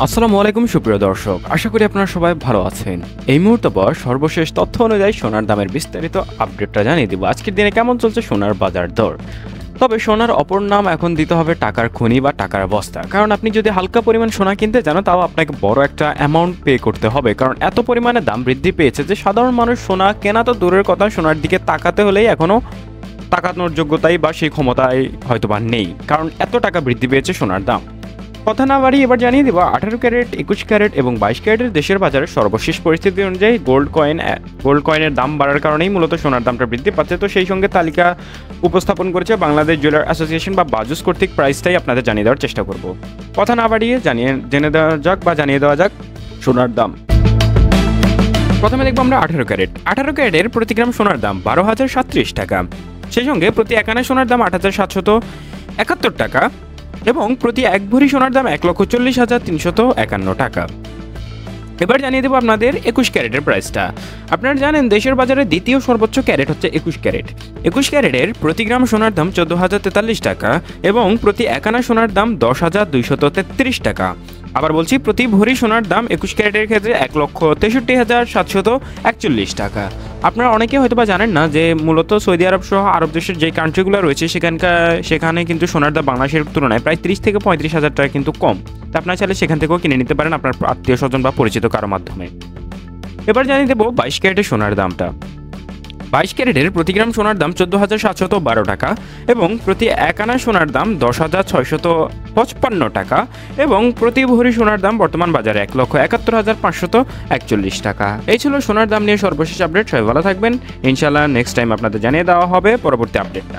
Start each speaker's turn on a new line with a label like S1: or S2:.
S1: আসসালামু আলাইকুম সুপ্রিয় দর্শক, আশা করি আপনারা সবাই ভালো আছেন। এই মুহূর্ত পর সর্বশেষ তথ্য অনুযায়ী সোনার দামের বিস্তারিত আপডেটটা জানিয়ে দিব। আজকের দিনে কেমন চলছে সোনার বাজার দর। তবে সোনার অপর নাম এখন দিতে হবে টাকার খনি বা টাকার বস্তা, কারণ আপনি যদি হালকা পরিমাণ সোনা কিনতে চান তাও আপনাকে বড় একটা অ্যামাউন্ট পে করতে হবে, কারণ এত পরিমাণে দাম বৃদ্ধি পেয়েছে যে সাধারণ মানুষ সোনা কেনা তো দূরের কথা, সোনার দিকে তাকাতে হলেই এখনও তাকানোর যোগ্যতাই বা সেই ক্ষমতায় হয়তো বা নেই, কারণ এত টাকা বৃদ্ধি পেয়েছে সোনার দাম। কথা না বাড়ি এবার জানিয়ে দেবো 18 ক্যারেট, 21 ক্যারেট এবং 22 ক্যারেটের দেশের বাজারের সর্বশেষ পরিস্থিতি অনুযায়ী গোল্ড কয়েনের দাম বাড়ার কারণেই মূলত সোনার দামটা বৃদ্ধি পাচ্ছে। তো সেই সঙ্গে তালিকা উপস্থাপন করেছে বাংলাদেশ জুয়েলার অ্যাসোসিয়েশন বা বাজুস কর্তৃক। প্রাইসটাই আপনাদের জানিয়ে দেওয়ার চেষ্টা করব। কথা না বাড়িয়ে জানিয়ে দেওয়া যাক সোনার দাম। প্রথমে দেখবো আমরা 18 ক্যারেটের প্রতি গ্রাম সোনার দাম 12,037 টাকা। সেই সঙ্গে প্রতি 1 আনা সোনার দাম 8,771 টাকা এবং প্রতি 1 ভরি সোনার দাম 1,40,351 টাকা। এবার জানিয়ে দেবো আপনাদের 21 ক্যারেটের প্রাইসটা। আপনারা জানেন দেশের বাজারে দ্বিতীয় সর্বোচ্চ ক্যারেট হচ্ছে 21 ক্যারেট। 21 ক্যারেটের প্রতি গ্রাম সোনার দাম 14,043 টাকা এবং প্রতি 1 আনা সোনার দাম 10,233 টাকা। আবার বলছি, প্রতি ভরি সোনার দাম 21 ক্যারেটের ক্ষেত্রে 1,63,741 টাকা। আপনারা অনেকে হয়তো বা জানেন না যে মূলত সৌদি আরব সহ আরব দেশের যে কান্ট্রিগুলো রয়েছে সেখানে কিন্তু সোনার দাম বাংলাদেশের তুলনায় প্রায় 30 থেকে 35,000 টাকা কিন্তু কম। তা আপনারা চাইলে সেখান থেকেও কিনে নিতে পারেন আপনার আত্মীয় স্বজন বা পরিচিত কারো মাধ্যমে। এবার জানিয়ে দেবো 22 ক্যারেটের সোনার দামটা। 22 ক্যারেটের প্রতি গ্রাম সোনার দাম 14,712 টাকা এবং প্রতি 1 আনা সোনার দাম 10,655 টাকা এবং প্রতি ভরি সোনার দাম বর্তমান বাজারে 1,71,541 টাকা। এই ছিল সোনার দাম নিয়ে সর্বশেষ আপডেট। সবাই ভালো থাকবেন, ইনশাআল্লাহ নেক্সট টাইম আপনাদের জানিয়ে দেওয়া হবে পরবর্তী আপডেটটা।